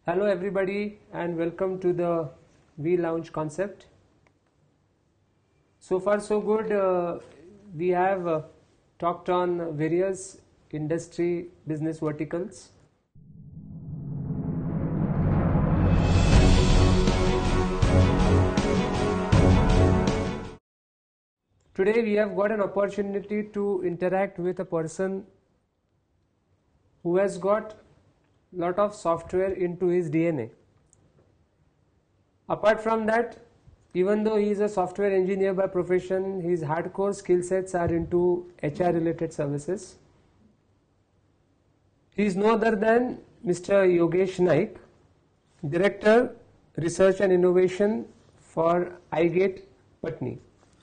Hello everybody and welcome to the V Lounge concept. So far so good. We have talked on various industry business verticals. Today we have got an opportunity to interact with a person who has got lot of software into his DNA. Apart from that, even though he is a software engineer by profession, his hardcore skill sets are into HR related services. He is no other than Mr. Yogesh Naik, Director Research and Innovation for iGate Patni.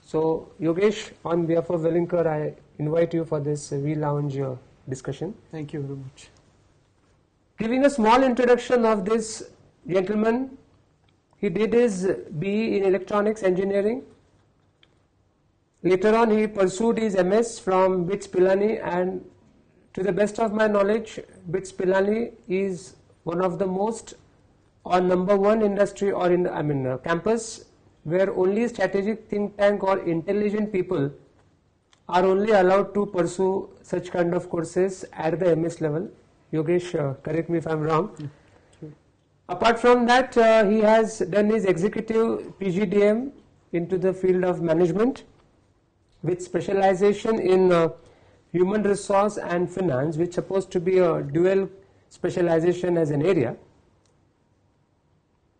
So Yogesh, on behalf of Welingkars, I invite you for this V Lounge discussion. Thank you very much. Giving a small introduction of this gentleman, he did his BE in electronics engineering. Later on he pursued his MS from BITS Pilani, and to the best of my knowledge, BITS Pilani is one of the most or number one industry or campus where only strategic think tank or intelligent people are only allowed to pursue such kind of courses at the MS level. Yogesh, correct me if I am wrong. Sure. Apart from that, he has done his executive PGDM into the field of management with specialization in human resource and finance, which is supposed to be a dual specialization as an area.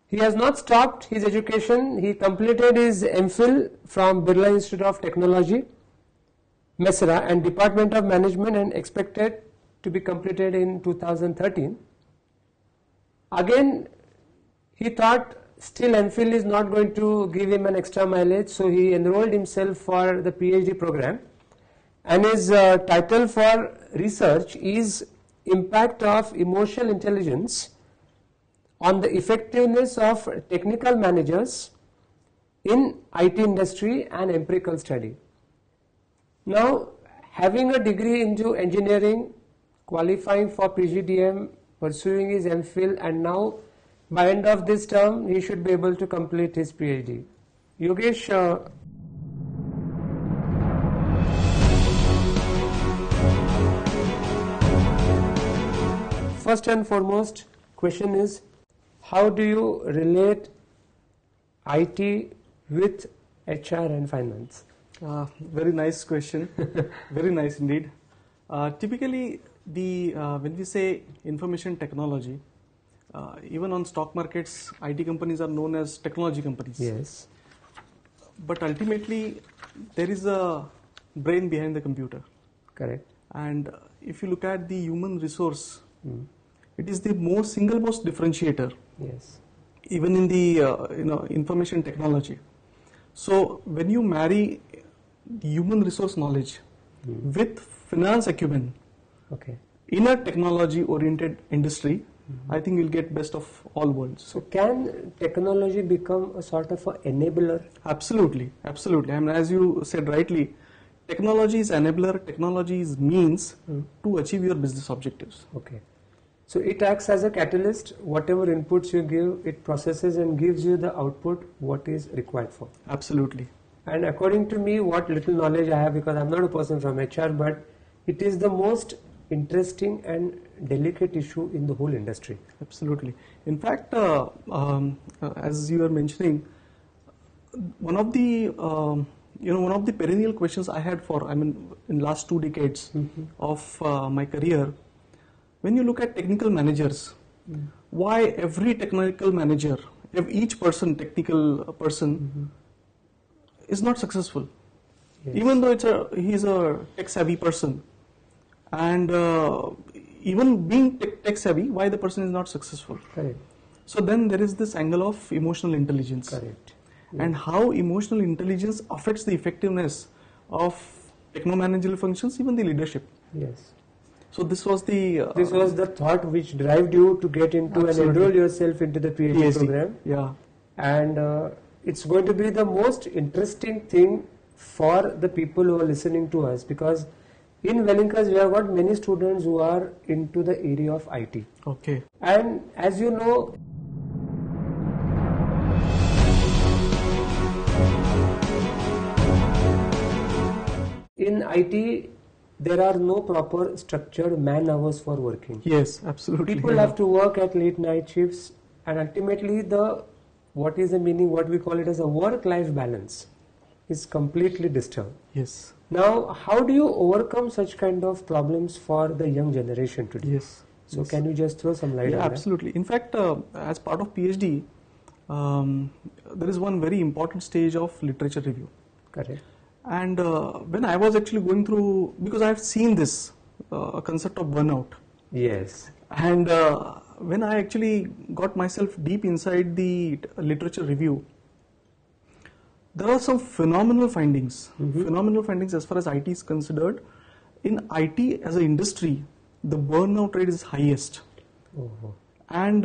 He has not stopped his education. He completed his MPhil from Birla Institute of Technology, Mesra, and Department of Management, and expected to be completed in 2013. Again, he thought still MPhil is not going to give him an extra mileage, so he enrolled himself for the PhD program, and his title for research is Impact of Emotional Intelligence on the Effectiveness of Technical Managers in IT Industry and Empirical Study. Now, having a degree into engineering, qualifying for PGDM, pursuing his MPhil, and now by end of this term he should be able to complete his PhD. Yogesh, first and foremost question is, how do you relate IT with HR and finance? Very nice question. Very nice indeed. Typically, when we say information technology, even on stock markets, IT companies are known as technology companies. Yes. But ultimately, there is a brain behind the computer. Correct. And if you look at the human resource, it is the single most differentiator. Yes. Even in the information technology. So when you marry human resource knowledge with finance acumen, okay, in a technology oriented industry, I think you'll get best of all worlds. So can technology become a sort of an enabler? Absolutely, absolutely. I mean, as you said rightly, technology is enabler, technology is means to achieve your business objectives. Okay. So it acts as a catalyst. Whatever inputs you give, it processes and gives you the output what is required for. Absolutely. And according to me, what little knowledge I have, because I'm not a person from HR, but it is the most interesting and delicate issue in the whole industry. Absolutely. In fact, as you were mentioning, one of the perennial questions I had in last 2 decades of my career, when you look at technical managers, why every technical manager, each technical person, is not successful? Yes. Even though he is a tech savvy person, and even being tech savvy, why the person is not successful? Correct. So then there is this angle of emotional intelligence. Correct. And how emotional intelligence affects the effectiveness of techno-managerial functions, even the leadership. Yes. So this was the thought which drove you to get into and enroll yourself into the PhD program. Yeah. And it's going to be the most interesting thing for the people who are listening to us, because In Welingkars, we have got many students who are into the area of IT. Okay. And as you know, in IT, there are no proper structured man hours for working. Yes, absolutely. People have to work at late night shifts, and ultimately what is the meaning, what we call it as a work-life balance is completely disturbed. Yes. Now, how do you overcome such kind of problems for the young generation today? Yes. So can you just throw some light on that? Absolutely. In fact, as part of PhD, there is one very important stage of literature review. Correct. And when I was actually going through, because I have seen this concept of burnout. Yes. And when I actually got myself deep inside the literature review, there are some phenomenal findings. Phenomenal findings as far as IT is considered. In IT as an industry, the burnout rate is highest. Oh. And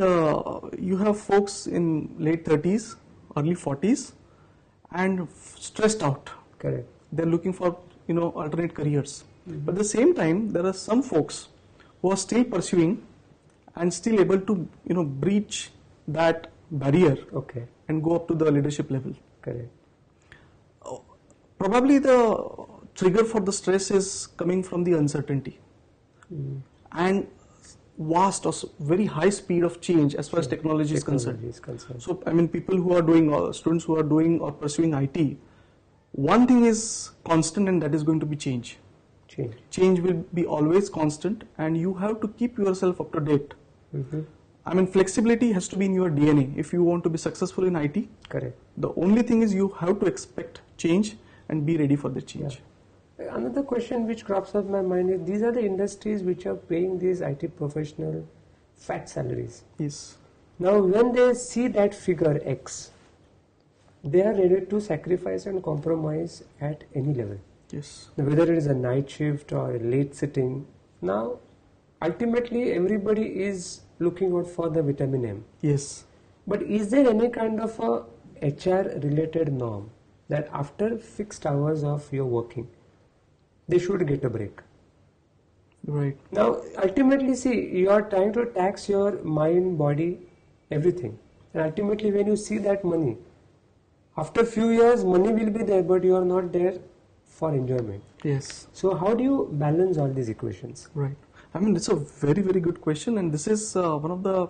you have folks in late 30s, early 40s, and stressed out. Correct. They're looking for alternate careers. But at the same time, there are some folks who are still pursuing and still able to breach that barrier and go up to the leadership level. Correct. Probably the trigger for the stress is coming from the uncertainty and vast or very high speed of change as far as technology is concerned. So I mean, people who are doing, students who are doing or pursuing IT, one thing is constant, and that is going to be change. Change will be always constant, and you have to keep yourself up to date. I mean, flexibility has to be in your DNA if you want to be successful in IT. Correct. The only thing is you have to expect change and be ready for the change. Yeah. Another question which crops up in my mind is, these are the industries which are paying these IT professional fat salaries. Yes. Now, when they see that figure X, they are ready to sacrifice and compromise at any level. Yes. Now, whether it is a night shift or a late sitting. Now, ultimately, everybody is looking out for the vitamin M. Yes. But is there any kind of a HR related norm that after fixed hours of your working, they should get a break? Right. Now, ultimately, see, you are trying to tax your mind, body, everything. And ultimately, when you see that money, after a few years, money will be there, but you are not there for enjoyment. Yes. So, how do you balance all these equations? Right. I mean, it's a very, very good question, and this is one of the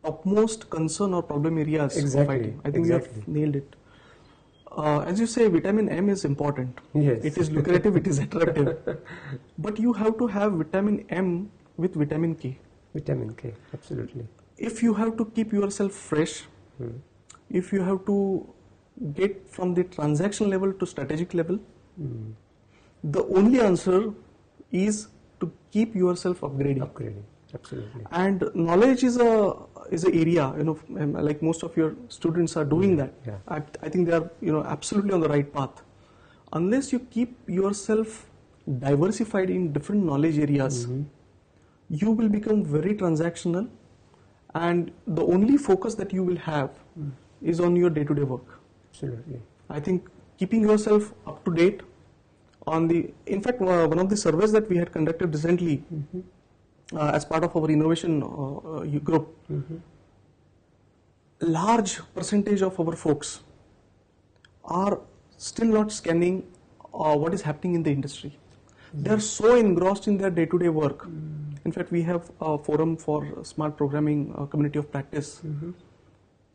upmost concern or problem areas of IT. I think you have nailed it. As you say, vitamin M is important. Yes. It is lucrative, it is attractive. But you have to have vitamin M with vitamin K. Vitamin K, absolutely. If you have to keep yourself fresh, if you have to get from the transaction level to strategic level, the only answer is to keep yourself upgrading. Absolutely. And knowledge is a area, like most of your students are doing that. Yeah. I think they are absolutely on the right path. Unless you keep yourself diversified in different knowledge areas, you will become very transactional, and the only focus that you will have is on your day-to-day work. Absolutely. I think keeping yourself up to date on in fact, one of the surveys that we had conducted recently as part of our innovation group, large percentage of our folks are still not scanning what is happening in the industry. They are so engrossed in their day-to-day work. In fact, we have a forum for smart programming community of practice.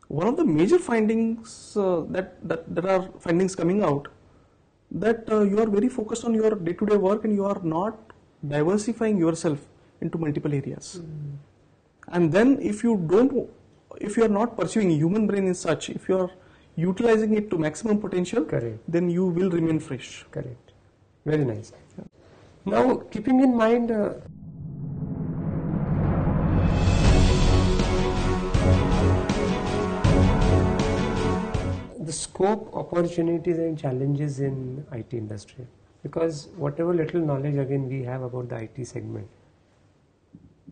One of the major findings that are findings coming out, that you are very focused on your day-to-day work and you are not diversifying yourself into multiple areas. And then if you are not pursuing, human brain is such, if you are utilizing it to maximum potential, then you will remain fresh. Correct. Very nice. Yeah. Now, keeping in mind the scope, opportunities and challenges in IT industry, because whatever little knowledge again we have about the IT segment,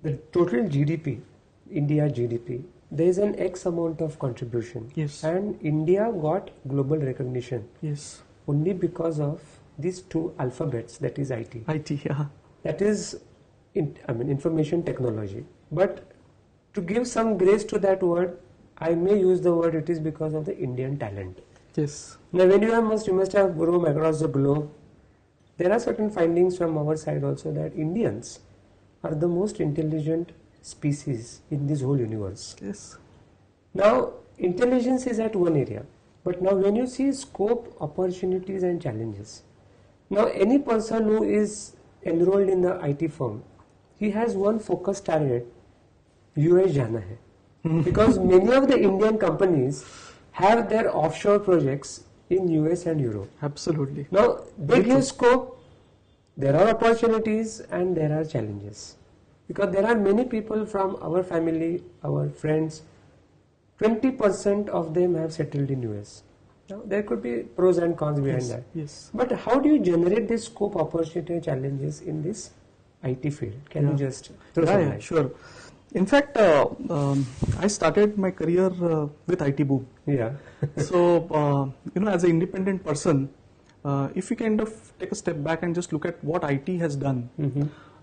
the total GDP, India GDP, there is an X amount of contribution. Yes. And India got global recognition. Yes. Only because of these two alphabets, that is IT. IT, yeah. That is, information technology. But to give some grace to that word, I may use the word it is because of the Indian talent. Yes. Now, when you must have roamed across the globe, there are certain findings from our side also that Indians are the most intelligent species in this whole universe. Yes. Now, intelligence is at one area, but now when you see scope, opportunities and challenges, now any person who is enrolled in the IT firm, he has one focus target, US jana hai. Because many of the Indian companies have their offshore projects in US and Europe. Absolutely. Now, they give scope, there are opportunities and there are challenges. Because there are many people from our family, our friends, 20% of them have settled in US. Now, there could be pros and cons behind that. Yes. But how do you generate this scope, opportunity and challenges in this IT field? Can you just throw some light? Sure. In fact, I started my career with IT boom. Yeah. So, as an independent person, if we kind of take a step back and just look at what IT has done,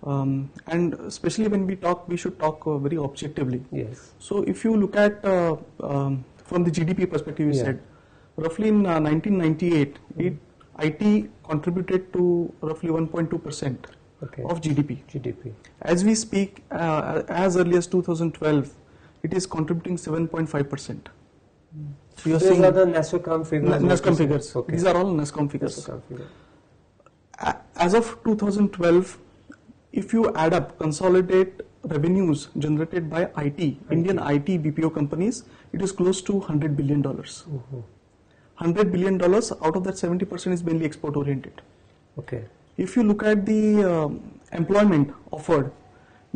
and especially when we should talk very objectively. Yes. So, if you look at from the GDP perspective, you said roughly in 1998, IT contributed to roughly 1.2%. Of GDP. As we speak, as early as 2012, it is contributing 7.5%. So these are the NASSCOM figures. NASSCOM figures. Okay. These are all NASSCOM figures. As of 2012, if you add up, consolidate revenues generated by Indian IT BPO companies, it is close to $100 billion. $100 billion, out of that 70% is mainly export oriented. Okay. If you look at the employment offered,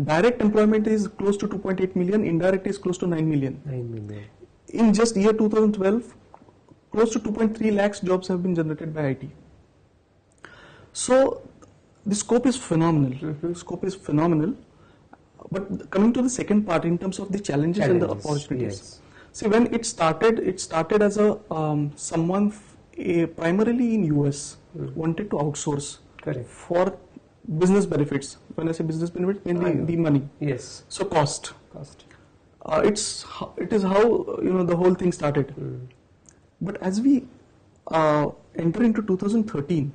direct employment is close to 2.8 million, indirect is close to 9 million. 9 million. In just year 2012, close to 2.3 lakhs jobs have been generated by IT. So the scope is phenomenal. Scope is phenomenal. But coming to the second part in terms of the challenges and the opportunities. Yes. See, when it started as a someone primarily in US wanted to outsource. Correct. For business benefits. When I say business benefits, mainly the money. Yes. So cost. It is how the whole thing started. But as we enter into 2013,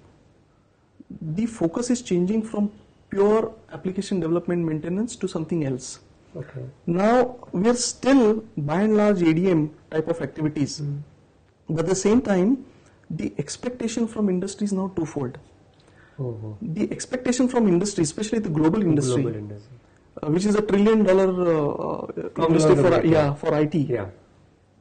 the focus is changing from pure application development maintenance to something else. Okay. Now we are still by and large ADM type of activities, but at the same time, the expectation from industry is now twofold. The expectation from industry, especially the global industry, which is $1 trillion industry for IT. Yeah.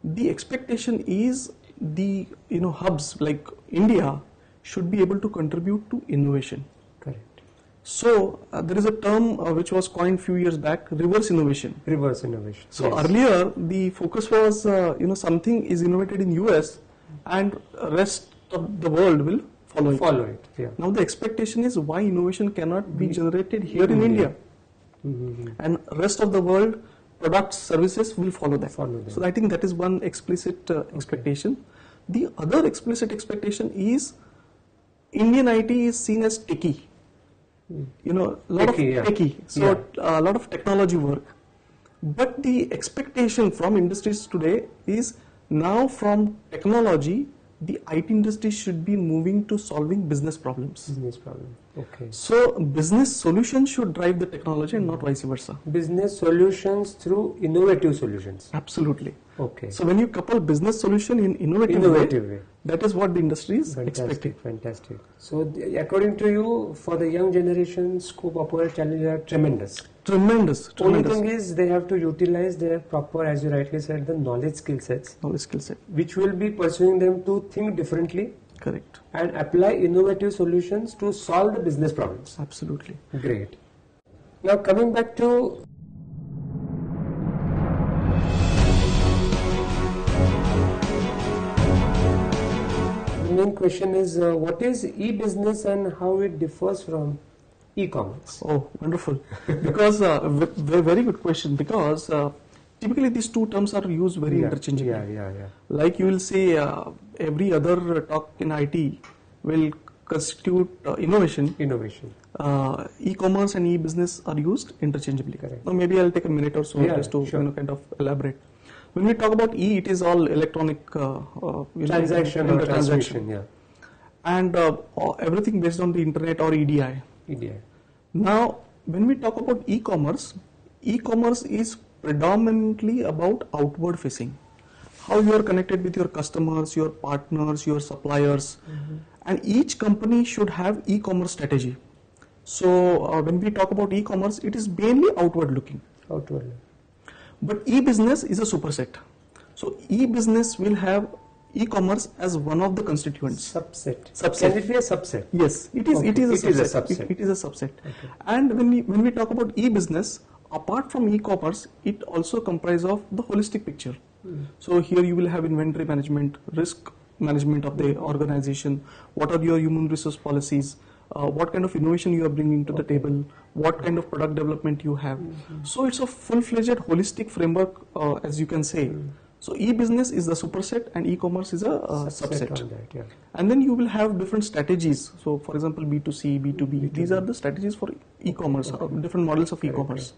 The expectation is the hubs like India should be able to contribute to innovation. Correct. So there is a term which was coined few years back, reverse innovation. Reverse innovation. So earlier the focus was something is innovated in US and rest of the world will follow it. Yeah. Now the expectation is why innovation cannot be generated here in India, and rest of the world products, services will follow that. So I think that is one explicit expectation. The other explicit expectation is Indian IT is seen as techie. A lot of techie. So a lot of technology work. But the expectation from industries today is now from technology, the IT industry should be moving to solving business problems. Okay. So business solutions should drive the technology and not vice versa. Business solutions through innovative solutions. Absolutely. Okay. So when you couple business solution in innovative way, that is what the industry is expecting. Fantastic. So according to you, for the young generation, scope, opportunity, challenges are tremendous. Tremendous. Only thing is they have to utilize their proper, as you rightly said, the knowledge skill sets. Which will be pursuing them to think differently. Correct. And apply innovative solutions to solve the business problems. Absolutely. Great. Now coming back to the main question is what is e-business and how it differs from e-commerce? Oh, wonderful. Because very good question, because typically these two terms are used very interchangeably. Yeah. Like you will say every other talk in IT will constitute innovation, Innovation. E-commerce and e-business are used interchangeably. Correct. Now maybe I'll take a minute or so just to kind of elaborate. When we talk about E, it is all electronic Transaction or transmission. Yeah. And everything based on the internet or EDI. EDI. Now, when we talk about e-commerce, e-commerce is predominantly about outward facing. How you are connected with your customers, your partners, your suppliers, and each company should have e-commerce strategy. So when we talk about e-commerce, it is mainly outward looking. Outward. But e-business is a superset. So e-business will have e-commerce as one of the constituents. Subset. Can it be a subset? Yes, it is. Okay. It is a subset. Is a subset. It is a subset. Okay. And when we talk about e-business, apart from e-commerce, it also comprises of the holistic picture. So here you will have inventory management, risk management of the organization. What are your human resource policies? What kind of innovation you are bringing to the table? What kind of product development you have? So it's a full-fledged holistic framework, as you can say. So e-business is the superset and e-commerce is a subset. On that, yeah. And then you will have different strategies. So for example, B2C, B2B, these are the strategies for e-commerce, or different models of e-commerce.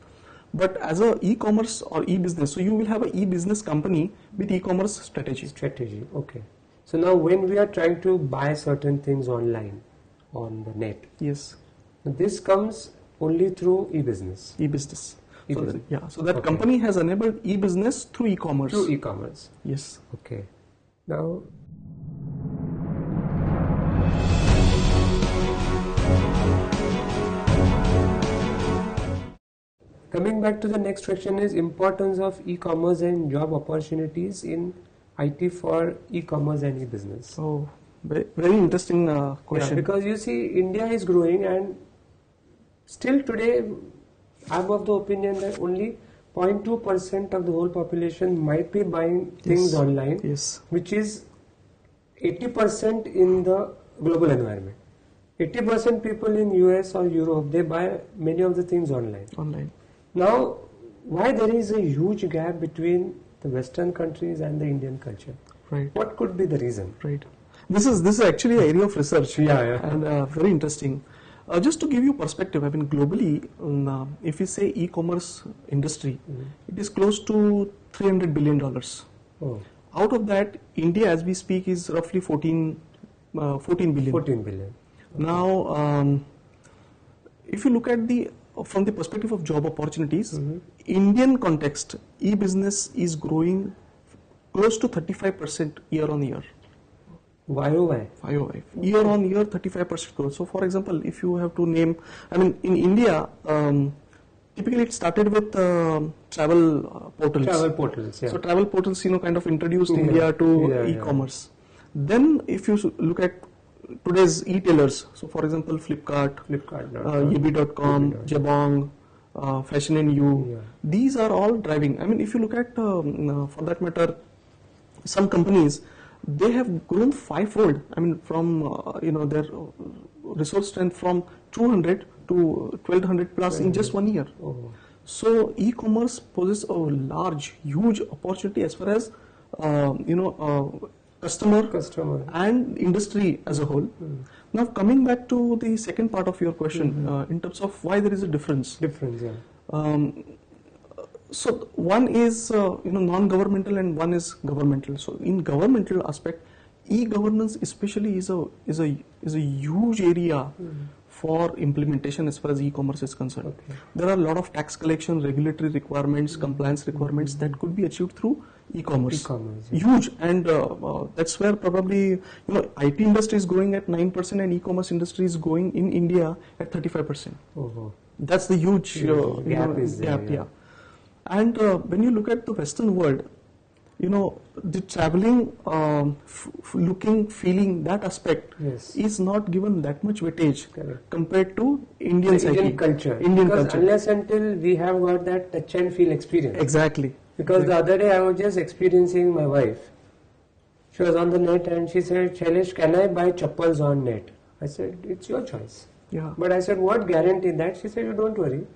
But as a e-commerce or e-business, so you will have an e-business company with e-commerce strategy. Strategy, okay. So now when we are trying to buy certain things online, on the net, Yes, this comes only through e-business. e-business. E-business. So that company has enabled e-business through e-commerce. Through e-commerce. Yes. Okay. Now, coming back to the next section is importance of e-commerce and job opportunities in IT for e-commerce and e-business. Oh, very interesting question. Yeah, because you see, India is growing, and still today, I'm of the opinion that only 0.2% of the whole population might be buying things online, which is 80% in the global environment. 80% people in US or Europe, they buy many of the things online. Now, why there is a huge gap between the Western countries and the Indian culture? Right. What could be the reason? Right. This is actually an area of research. Yeah. And very interesting. Just to give you perspective, I mean globally, if we say e-commerce industry, it is close to $300 billion. Oh. Out of that, India as we speak is roughly 14 billion. 14 billion. Okay. Now, if you look at from the perspective of job opportunities, Indian context, e-business is growing close to 35% year on year. YOY. Year on year, 35% growth. So, for example, if you have to name, I mean, in India, typically it started with travel portals. Travel portals, yeah. So, travel portals, kind of introduced India to e-commerce. Then, if you look at today's e-tailers, so for example, Flipkart, Yibi.com, Jabong, Fashion and You, these are all driving. I mean, if you look at, for that matter, some companies, they have grown fivefold. I mean, from their resource strength from 200 to 1200 plus in just 1 year. Oh. So e-commerce poses a large, huge opportunity as far as customer and industry as a whole. Now coming back to the second part of your question, in terms of why there is a difference. So one is non-governmental and one is governmental. So in governmental aspect, e-governance especially is a huge area for implementation as far as e-commerce is concerned. Okay. There are a lot of tax collection, regulatory requirements, compliance requirements that could be achieved through e-commerce. Huge, and that's where probably IT industry is growing at 9% and e-commerce industry is growing in India at 35%. That's the huge gap. Yeah. And when you look at the Western world, the traveling, looking, feeling, that aspect is not given that much weightage compared to Indian culture. Unless until we have got that touch and feel experience. Exactly. Because the other day I was just experiencing my wife. She was on the net and she said, Shailesh, can I buy chappals on net? I said, it's your choice. Yeah. But I said, what guarantee that? She said, you don't worry.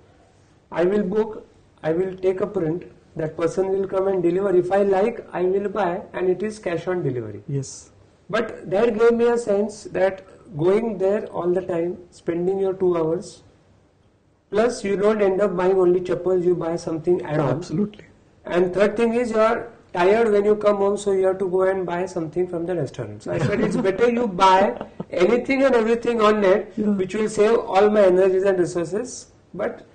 I will book, I will take a print, that person will come and deliver. If I like, I will buy, and it is cash on delivery. Yes. But that gave me a sense that going there all the time, spending your 2 hours, plus you don't end up buying only chappals, you buy something add-on. Absolutely. And third thing is you are tired when you come home, so you have to go and buy something from the restaurant. So I said it's better you buy anything and everything on net, which will save all my energies and resources. But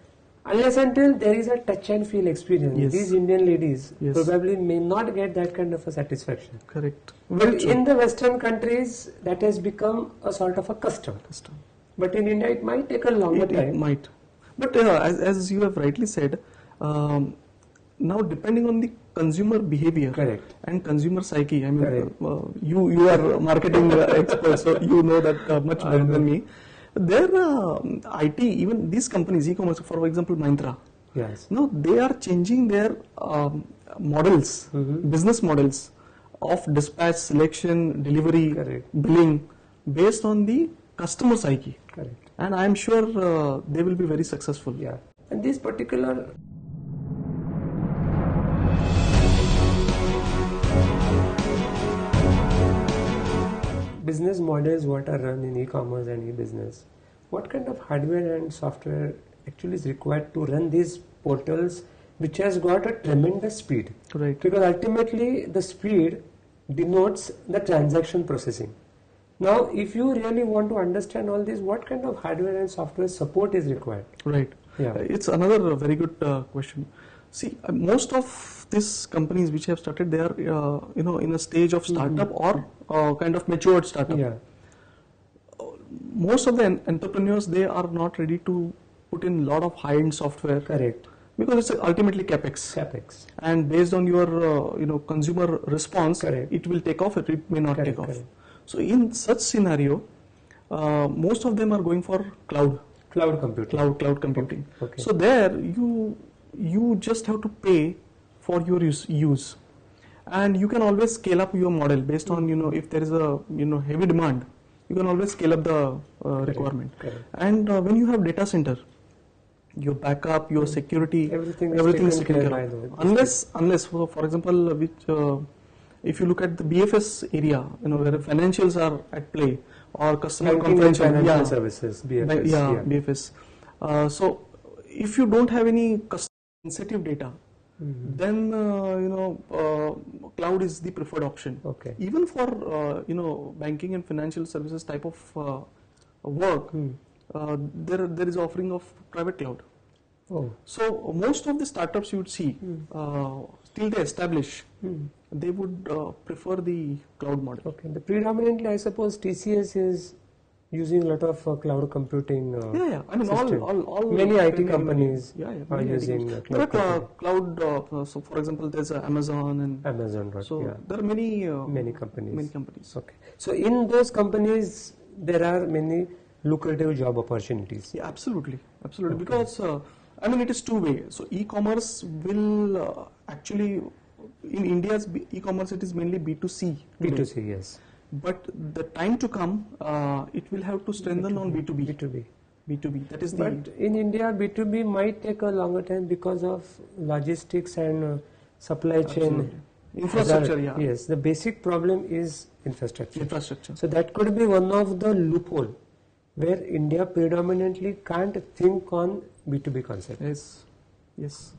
unless until there is a touch and feel experience, these Indian ladies probably may not get that kind of a satisfaction. Correct. But in the Western countries, that has become a sort of a custom. But in India, it might take a longer time. It might. But as you have rightly said, now depending on the consumer behavior and consumer psyche, I mean, you are marketing expert, so you know that much better than me. Their IT, even these companies, e-commerce, for example, Myntra, now they are changing their models, business models of dispatch, selection, delivery, billing, based on the customer psyche. And I am sure they will be very successful. And this particular business models what are run in e-commerce and e-business, what kind of hardware and software actually is required to run these portals, which has got a tremendous speed? Because ultimately the speed denotes the transaction processing. Now, if you really want to understand all this, what kind of hardware and software support is required? It's another very good question. See, most of these companies which have started, they are in a stage of startup or kind of matured startup. Most of the entrepreneurs, they are not ready to put in a lot of high-end software. Because it's ultimately capex. And based on your consumer response, it will take off, it may not take off. So in such scenario, most of them are going for cloud computing. So there you just have to pay for your use, and you can always scale up your model based on if there is a heavy demand, you can always scale up the requirement. And when you have data center, your backup, your security, everything is taken care of. Unless for example, if you look at the BFS area, where financials are at play, or customer financial services, BFS. BFS. So if you don't have any customer sensitive data, then cloud is the preferred option. Even for banking and financial services type of work, there is offering of private cloud. So most of the startups you would see, till they establish, they would prefer the cloud model. The predominantly, I suppose, TCS is using a lot of cloud computing. I mean, all many IT companies are using cloud. So, for example, there's Amazon and Amazon. So there are many companies. So in those companies, there are many lucrative job opportunities. Absolutely. Because I mean, it is two-way. So e-commerce will actually, in India's e-commerce, it is mainly B2C. B2C, yes. But the time to come, it will have to strengthen on B2B. That is But in India, B2B might take a longer time because of logistics and supply chain. Infrastructure, Yes, the basic problem is infrastructure. So that could be one of the loophole where India predominantly can't think on B2B concept. Yes.